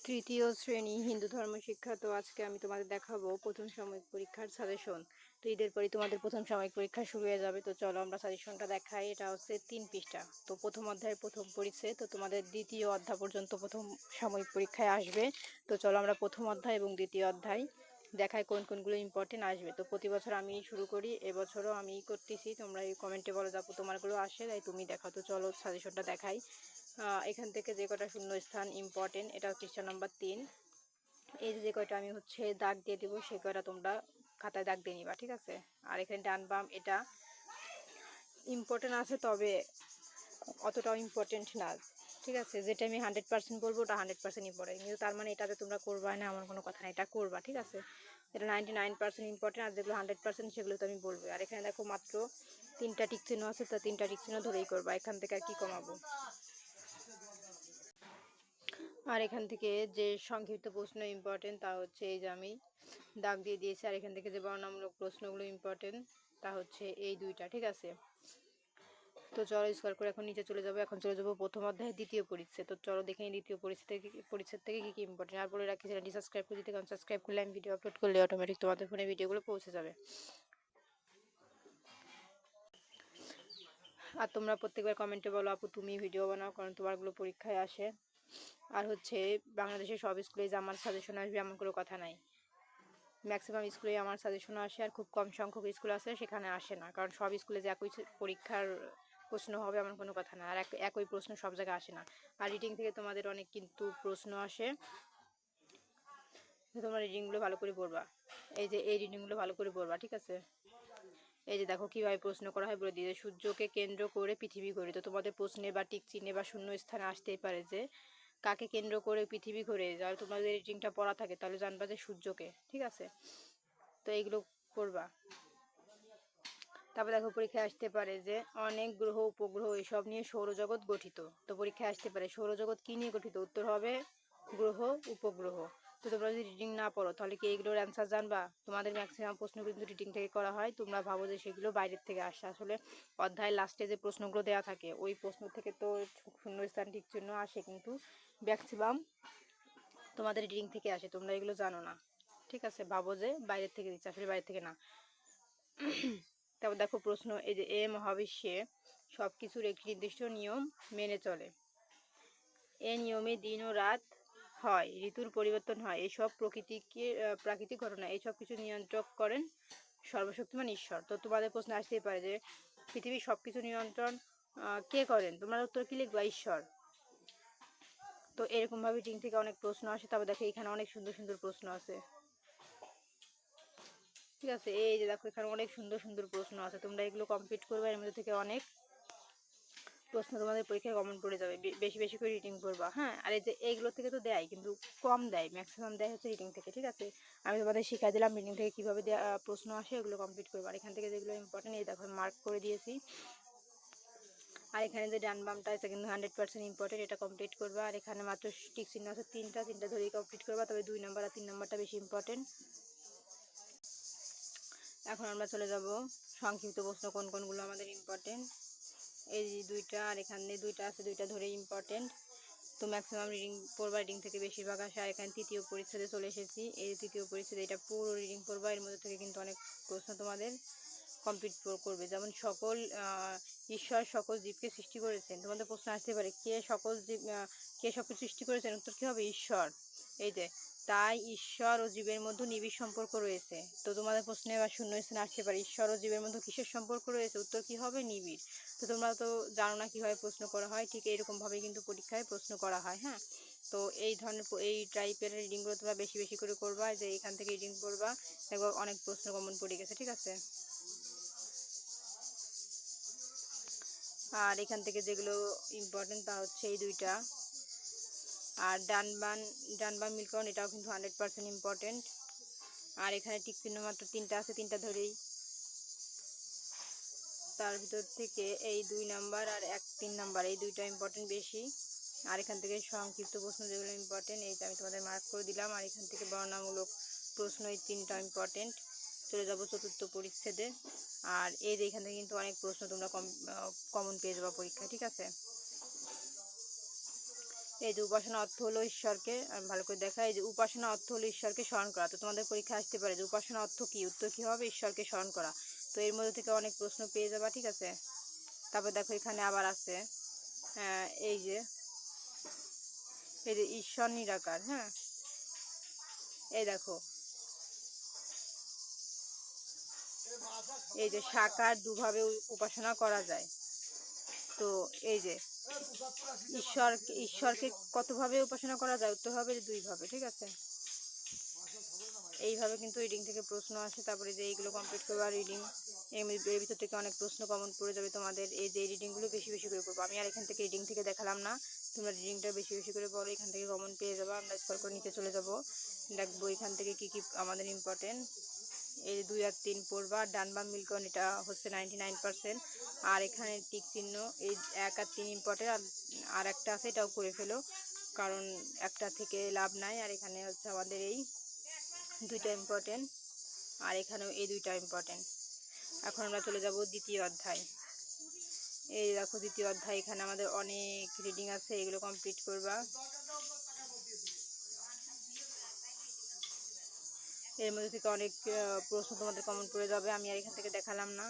তৃতীয় শ্রেণী হিন্দু ধর্ম শিক্ষা। তো আজকে আমি তোমাদের দেখাবো প্রথম সাময়িক পরীক্ষার সাজেশন। তো ঈদের পরে তোমাদের প্রথম সাময়িক পরীক্ষা শুরু হয়ে যাবে। তো চলো আমরা সাজেশনটা দেখাই। এটা হচ্ছে 3 পৃষ্ঠা। তো প্রথম অধ্যায়ের প্রথম পরিচ্ছেদ। তো তোমাদের দ্বিতীয় অধ্যায় পর্যন্ত প্রথম সাময়িক পরীক্ষায় আসবে। তো চলো আমরা প্রথম অধ্যায় এবং দ্বিতীয় অধ্যায় দেখাই কোনগুলো ইম্পর্টেন্ট আসবে। তো প্রতি বছর আমি শুরু করি, এবছরও আমি করতেছি। তোমরা এই কমেন্টে বলো যাবো তোমারগুলো আসে, তাই তুমি দেখাও। তো চলো সাজেশনটা দেখাই। এখান থেকে যে কটা শূন্যস্থান ইম্পর্টেন্ট, এটা পৃষ্ঠা নাম্বার 3। এই যে কয়টা আমি দাগ দিয়ে দেবো, সে কয়টা তোমরা খাতায় দাগ দিয়ে নিবা, ঠিক আছে। আর এখানে ডান বাম এটা ইম্পর্টেন্ট আছে, তবে অতটাও ইম্পর্টেন্ট না, ঠিক আছে। যেটা আমি 100% বলবো ওটা 100% ইম্পর্টেন্ট, কিন্তু তার মানে এটাতে তোমরা করবা না আমার কোনো কথা না, এটা করবা, ঠিক আছে। এটা 99% ইম্পর্টেন্ট, আর যেগুলো 100% সেগুলো তো আমি বলবো। আর এখানে দেখো মাত্র 3টা টিক চিহ্ন আছে, তো 3টা টিক চিহ্ন ধরেই করবা, এখান থেকে আর কি কমাবো। আর এখান থেকে যে সংক্ষিপ্ত প্রশ্ন ইম্পর্টেন্ট তা হচ্ছে এই যে আমি দাগ দিয়ে দিয়েছি। আর এখান থেকে যে বর্ণনামূলক প্রশ্নগুলো ইম্পর্টেন্ট তা হচ্ছে এই 2টা, ঠিক আছে। তো চলো স্কোর করে এখন নিচে চলে যাবো। এখন চলে যাবো প্রথম অধ্যায়ে দ্বিতীয় পরিচ্ছেদ। তো চলো দেখে নিই দ্বিতীয় পরিচ্ছেদ থেকে কি কি ইম্পর্টেন্ট। আর বলে রাখি চ্যানেলটি সাবস্ক্রাইব করে দিতে, কারণ সাবস্ক্রাইব করলে আমি ভিডিও আপলোড করলে অটোমেটিক তোমাদের ফোনে ভিডিওগুলো পৌঁছে যাবে। আর তোমরা প্রত্যেকবার কমেন্টে বলো আপু তুমি ভিডিও বানাও, কারণ তোমারগুলো পরীক্ষায় আসে। আর বাংলাদেশের সব স্কুলে যে আমার সাজেশন আসবে এমন কোনো কথা নাই। ম্যাক্সিমাম স্কুলে আমার সাজেশন আসে, আর খুব কম সংখ্যক স্কুল আছে সেখানে আসে না, কারণ সব স্কুলে যে একই পরীক্ষার প্রশ্ন হবে এমন কোনো কথা না, আর একই প্রশ্ন সব জায়গায় আসে না। আর রিডিং থেকে তোমাদের অনেক কিন্তু প্রশ্ন আসে, তোমরা রিডিংগুলো ভালো করে পড়বা। এই যে এই রিডিংগুলো ভালো করে পড়বা, ঠিক আছে। এই যে দেখো কিভাবে প্রশ্ন করা হয় বলে দিয়ে, সূর্যকে কেন্দ্র করে পৃথিবী ঘোরে। তো তোমাদের প্রশ্নে বা টিক চিহ্নে বা শূন্য স্থানে আসতেই পারে যে কাকে কেন্দ্র করে পৃথিবী ঘোরে। যারা তোমাদের রিডিংটা পড়া থাকে তাহলে জানবা যে সূর্যকে, ঠিক আছে। তো এইগুলো করবা। তারপর দেখো পরীক্ষায় আসতে পারে যে অনেক গ্রহ উপগ্রহ এসব নিয়ে সৌরজগৎ গঠিত। তো পরীক্ষায় আসতে পারে সৌরজগৎ কি নিয়ে গঠিত, উত্তর হবে গ্রহ উপগ্রহ। তো তোমরা যদি রিডিং না পড়ো তাহলে কি এইগুলোর অ্যান্সার জানবা? তোমাদের ম্যাক্সিমাম প্রশ্ন কিন্তু রিডিং থেকে করা হয়, তোমরা ভাবো যে সেগুলো বাইরের থেকে আসে, আসলে অধ্যায়ের লাস্টে যে প্রশ্নগুলো দেওয়া থাকে ওই প্রশ্ন থেকে তো শূন্যস্থান ঠিক চিহ্ন আসে, কিন্তু ম্যাক্সিমাম তোমাদের রিডিং থেকে আসে, তোমরা এগুলো জানো না, ঠিক আছে। ভাবো যে বাইরের থেকে দিচ্ছে, আসলে বাইরের থেকে না। তারপর দেখো প্রশ্ন, এই যে মহাবিশ্বে সব কিছুর একটি নির্দিষ্ট নিয়ম মেনে চলে। এ নিয়মে দিন ও রাত হয়, ঋতুর পরিবর্তন হয়, এইসব প্রাকৃতিক ঘটনা, এইসব কিছু নিয়ন্ত্রণ করেন সর্বশক্তিমান ঈশ্বর। তো তোমাদের প্রশ্ন আসতেই পারে যে পৃথিবীর সব কিছু নিয়ন্ত্রণ কে করেন, তোমরা উত্তর কি লিখবা? ঈশ্বর। তো এরকমভাবে রিডিং থেকে অনেক প্রশ্ন আসে। তারপর দেখো এখানে অনেক সুন্দর সুন্দর প্রশ্ন আছে, ঠিক আছে। এই যে দেখো এখানে অনেক সুন্দর সুন্দর প্রশ্ন আছে, তোমরা এগুলো কমপ্লিট করবে, এর মধ্যে থেকে অনেক প্রশ্ন তোমাদের পরীক্ষায় কমন পড়ে যাবে। বেশি বেশি করে রিডিং করবা, হ্যাঁ। আর এই যে এইগুলো থেকে তো দেয়, কিন্তু কম দেয়, ম্যাক্সিমাম দেয় হচ্ছে রিডিং থেকে, ঠিক আছে। আমি তোমাদের শিখাই দিলাম রিডিং থেকে কীভাবে প্রশ্ন আসে, এগুলো কমপ্লিট করবো। আর এখান থেকে যেগুলো ইম্পর্টেন্ট এই দেখো মার্ক করে দিয়েছি। আর এখানে যে ডান বামটা আছে কিন্তু 100% ইম্পর্টেন্ট, এটা কমপ্লিট করবা। আর এখানে মাত্র টিক চিহ্ন আছে তিনটা ধরেই কমপ্লিট করবা, তবে 2 নম্বর আর 3 নম্বরটা বেশি ইম্পর্টেন্ট। এখন আমরা চলে যাব সংক্ষিপ্ত প্রশ্ন কোনগুলো আমাদের ইম্পর্টেন্ট। এই 2টা আর এখানে 2টা আছে, 2টা ধরে ইম্পর্টেন্ট। তো ম্যাক্সিমাম রিডিং পড়বা, রিডিং থেকে বেশিরভাগ আসে। আর এখানে তৃতীয় পরিচ্ছেদে চলে এসেছি। এই তৃতীয় পরিচ্ছেদে এটা পুরো রিডিং পড়বা, এর মধ্যে থেকে কিন্তু অনেক প্রশ্ন তোমাদের কমপ্লিট করবে। যেমন ঈশ্বর সকল জীবকে সৃষ্টি করেছেন, তোমাদের প্রশ্ন আসতে পারে কে সবকিছু সৃষ্টি করেছেন, উত্তর কি হবে? ঈশ্বর। এই যে তাই ঈশ্বর ও জীবের মধ্যে নিবিড় সম্পর্ক রয়েছে। তো তোমাদের প্রশ্নে বা শূন্যস্থানে আসতে পারে ঈশ্বর ও জীবের মধ্যে কিসের সম্পর্ক রয়েছে, উত্তর কি হবে? নিবিড়। তো তোমরা তো জানো না কিভাবে প্রশ্ন করা হয়, ঠিক এরকম ভাবে কিন্তু পরীক্ষায় প্রশ্ন করা হয়, হ্যাঁ। তো এই ধরনের এই টাইপের রিডিংগুলো তোমরা বেশি বেশি করে করবা, যে এখান থেকে রিডিং করবা, দেখো অনেক প্রশ্ন কমন পড়ে গেছে, ঠিক আছে। আর এখান থেকে যেগুলো ইম্পর্টেন্ট তা হচ্ছে এই 2টা। আর ডান বাম মিলকরণ এটাও কিন্তু 100% ইম্পর্টেন্ট। আর এখানে টিক চিহ্ন মাত্র 3টা আছে, 3টা ধরেই। তার ভিতর থেকে এই 2 নাম্বার আর 3 নাম্বার এই 2টা ইম্পর্টেন্ট বেশি। আর এখান থেকে সংক্ষিপ্ত প্রশ্ন যেগুলো ইম্পর্টেন্ট এই আমি তোমাদের মার্ক করে দিলাম। আর এখান থেকে বর্ণনামূলক প্রশ্ন এই 3টা ইম্পর্টেন্ট। চলে যাব চতুর্থ পরিচ্ছেদে। আর এই যে এখান থেকে কিন্তু অনেক প্রশ্ন তোমরা কমন পেয়ে যাবে পরীক্ষা, ঠিক আছে। এই যে উপাসনা অর্থ হলো ঈশ্বরকে, আমি ভালো করে দেখা, এই যে উপাসনা অর্থ হলো ঈশ্বরকে স্মরণ করা। তো তোমাদের পরীক্ষা আসতে পারে যে উপাসনা অর্থ কি, উত্তর কি হবে, ঈশ্বরকে স্মরণ করা। তো এর মধ্যে থেকে অনেক প্রশ্ন পেয়ে যাবা, ঠিক আছে। তারপর দেখো এখানে আবার আছে এই যে ঈশ্বর নিরাকার, হ্যাঁ, এই দেখো এই যে সাকার দুভাবে উপাসনা করা যায়। তো এই যে ঈশ্বরকে কতভাবে উপাসনা করা যায়, উত্তর হবে দুইভাবে, ঠিক আছে। এইভাবে কিন্তু রিডিং থেকে প্রশ্ন আসে। তারপরে যে এইগুলো কমপ্লিট করবা রিডিং, এর ভিতর থেকে অনেক প্রশ্ন কমন পড়ে যাবে তোমাদের। এই যে রিডিংগুলো বেশি বেশি করে করবো, আমি আর এখান থেকে রিডিং থেকে দেখালাম না, তোমরা রিডিংটা বেশি বেশি করে পড়ো, এখান থেকে কমন পেয়ে যাবো। আমরা স্কোর করে নিচে চলে যাব, দেখবো এখান থেকে কি কি আমাদের ইম্পর্টেন্ট। এই 2 আর 3 পড়বা, ডান বাম মিলকরণ, এটা হচ্ছে 99%। আর এখানে টিক চিহ্ন, এই 1 আর 3 ইম্পর্টেন্ট, আর একটা আছে এটাও করে ফেলো, কারণ একটা থেকে লাভ নাই। আর এখানে হচ্ছে আমাদের এই দুইটা ইম্পর্টেন্ট, আর এখানেও এই দুইটা ইম্পর্টেন্ট। এখন আমরা চলে যাব দ্বিতীয় অধ্যায়। এই দেখো দ্বিতীয় অধ্যায়, এখানে আমাদের অনেক রিডিং আছে, এগুলো কমপ্লিট করবা। এর মধ্যে থেকে অনেক প্রশ্ন তোমাদের কমন পড়ে যাবে, আমি আর এখান থেকে দেখালাম না।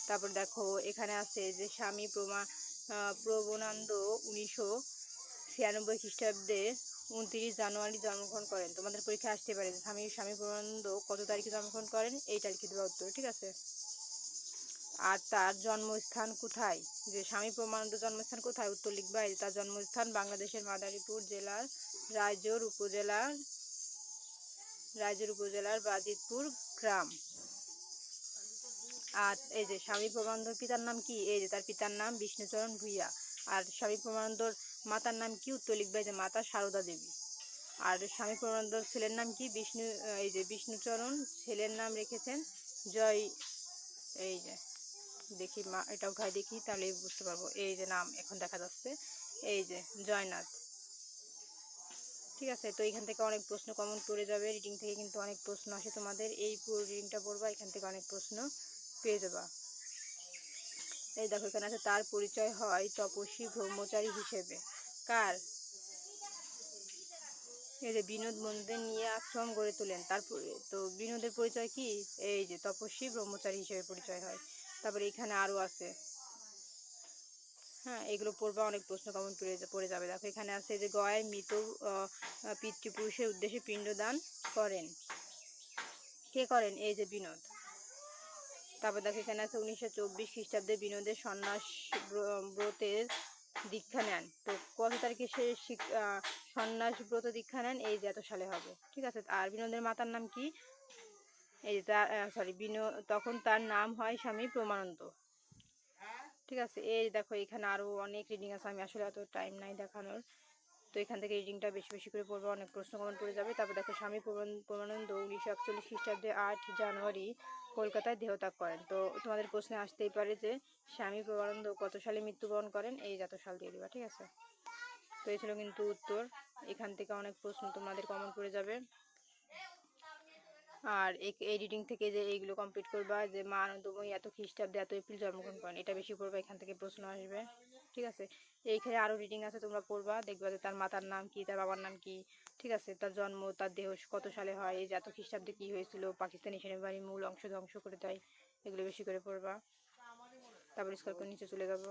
তারপর দেখো এখানে আছে যে স্বামী প্রবনানন্দ 1996 খ্রিস্টাব্দে 29 জানুয়ারি জন্মগ্রহণ করেন। তোমাদের পরীক্ষা আসতে পারে স্বামী প্রবনানন্দ কত তারিখে জন্মগ্রহণ করেন, এই তারিখে দেওয়া উত্তর, ঠিক আছে। আর তার জন্মস্থান কোথায়, যে স্বামী প্রবনানন্দ জন্মস্থান কোথায়, উত্তর লিখবা। তার জন্মস্থান বাংলাদেশের মাদারীপুর জেলার রায়চর উপজেলার বাজিতপুর গ্রাম। আর এই যে স্বামী প্রবনানন্দর পিতার নাম কি, এই যে তার পিতার নাম বিষ্ণুচরণ ভূঁইয়া। আর স্বামী প্রবনানন্দর মাতার নাম কি, উত্তর লিখবে যে মাতা সারদা দেবী। আর স্বামী প্রবনানন্দর ছেলের নাম কি, এই যে বিষ্ণুচরণ, ছেলের নাম রেখেছেন জয়। এই যে দেখি মা, এটা উঠায় দেখি তাহলে বুঝতে পারবো। এই যে নাম এখন দেখা যাচ্ছে, এই যে জয়নাথ, ঠিক আছে। তো এখান থেকে অনেক প্রশ্ন কমন পড়ে যাবে, রিডিং থেকে কিন্তু অনেক প্রশ্ন আসে তোমাদের, এই পুরো রিডিংটা পড়বা, এখান থেকে অনেক প্রশ্ন পেয়ে যাবা। এই দেখো এখানে আছে তার পরিচয় হয় তপস্বী ব্রহ্মচারী হিসেবে, কার, এই যে বিনোদ মন্দির নিয়ে আশ্রম গড়ে তোলেন, তারপরে তো বিনোদের পরিচয় কি, এই যে তপস্বী ব্রহ্মচারী হিসেবে পরিচয় হয়। তারপরে এখানে আরো আছে, হ্যাঁ এগুলো পড়বা, অনেক প্রশ্ন কমন পড়ে যাবে। দেখো এখানে আছে যে গয়ায় মৃত পিতৃপুরুষের উদ্দেশ্যে পিণ্ডদান করেন, কে করেন, এই যে বিনোদ। তারপর দেখো এখানে আছে 1924 খ্রিস্টাব্দে বিনোদের সন্ন্যাস ব্রতের দীক্ষা নেন। তো কত তারিখে সে সন্ন্যাস ব্রত দীক্ষা নেন, এই যে এত সালে হবে, ঠিক আছে। আর বিনোদের মাতার নাম কি, এই যে সরি তখন তার নাম হয় স্বামী প্রমানন্দ, ঠিক আছে। এই দেখো এখানে আরো অনেক রিডিং আছে, আমি আসলে এত টাইম নাই দেখানোর। তো এখান থেকে রিডিংটা বেশি বেশি করে পড়বো, অনেক প্রশ্ন কমন পড়ে যাবে। তারপর দেখো স্বামী প্রমানন্দ 1941 খ্রিস্টাব্দে 8 জানুয়ারি কলকাতায় দেহত্যাগ করেন। তো তোমাদের প্রশ্নে আসতেই পারে যে স্বামী প্রমানন্দ কত সালে মৃত্যুবরণ করেন, এই যত সাল দিয়ে দিবা, ঠিক আছে। তো এই ছিল কিন্তু উত্তর, এখান থেকে অনেক প্রশ্ন তোমাদের কমন পড়ে যাবে। আর এই রিডিং থেকে যে এইগুলো কমপ্লিট করবা, যে মা আনন্দময়ী এত খ্রিস্টাব্দে এত এপ্রিল জন্মগ্রহণ করেন, এটা বেশি পড়বা, এখান থেকে প্রশ্ন আসবে, ঠিক আছে। এইখানে আরো রিডিং আছে, তোমরা পড়বা, দেখবা যে তার মাতার নাম কি, তার বাবার নাম কি, ঠিক আছে, তার জন্ম, তার দেহ কত সালে হয়, এই যে এত খ্রিস্টাব্দে কি হয়েছিল, পাকিস্তানি সেনাবাহিনীর মূল অংশ ধ্বংস করে দেয়, এগুলো বেশি করে পড়বা। তারপর স্কোর করে নিচে চলে যাবো।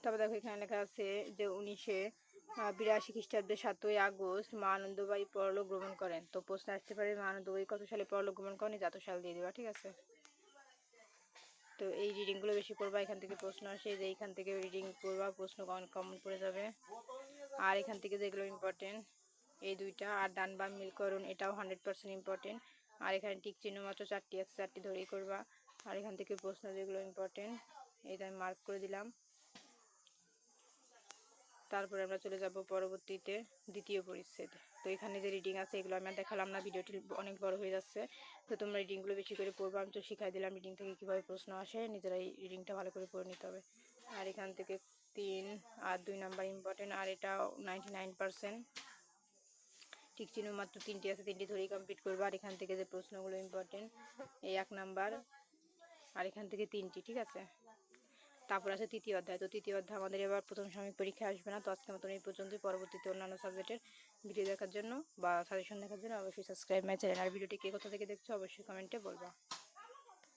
তারপর দেখো এখানে লেখা আছে যে 1982 খ্রিস্টাব্দে 7ই আগস্ট মা আনন্দবাই পরলোক গমন করেন। তো প্রশ্ন আসতে পারে মা আনন্দবাই কত সালে পরলোক গমন করেন, যত সাল দিয়ে দেবা, ঠিক আছে। তো এই রিডিংগুলো বেশি পড়বা, এখান থেকে প্রশ্ন আসে, যে এইখান থেকে রিডিং পড়বা, প্রশ্ন কমন পড়ে যাবে। আর এখান থেকে যেগুলো ইম্পর্টেন্ট এই দুইটা, আর ডান বাম মিলকরণ, এটাও 100% ইম্পর্টেন্ট। আর এখানে টিক চিহ্ন মাত্র 4টি আছে, 4টি ধরেই করবা। আর এখান থেকে প্রশ্ন যেগুলো ইম্পর্টেন্ট এইটা আমি মার্ক করে দিলাম। তারপরে আমরা চলে যাব পরবর্তীতে দ্বিতীয় পরিচ্ছেদ। তো এখানে যে রিডিং আছে এগুলো আমি দেখালাম না, ভিডিওটি অনেক বড় হয়ে যাচ্ছে। তো তোমরা রিডিংগুলো বেশি করে পড়বো, আমি তো শিখাই দিলাম রিডিং থেকে কীভাবে প্রশ্ন আসে, নিজেরাই রিডিংটা ভালো করে পড়ে নিতে হবে। আর এখান থেকে 3 আর 2 নাম্বার ইম্পর্টেন্ট, আর এটা 99%। ঠিক চিহ্ন মাত্র 3টি আছে, 3টি ধরেই কমপ্লিট করবো। আর এখান থেকে যে প্রশ্নগুলো ইম্পর্টেন্ট এই 1 নাম্বার, আর এখান থেকে 3টি, ঠিক আছে। তারপর আছে তৃতীয় অধ্যায়। তো তৃতীয় অধ্যায় আমাদের এবার প্রথম সাময়িক পরীক্ষা আসবে না। তো আজকের মতন এই পর্যন্তই। পরবর্তীতে অন্যান্য সাবজেক্টের ভিডিও দেখার জন্য বা সাজেশন দেখার জন্য অবশ্যই সাবস্ক্রাইব মাই চ্যানেল। আর ভিডিওটি কে কোথা থেকে দেখছো অবশ্যই কমেন্টে বলবা।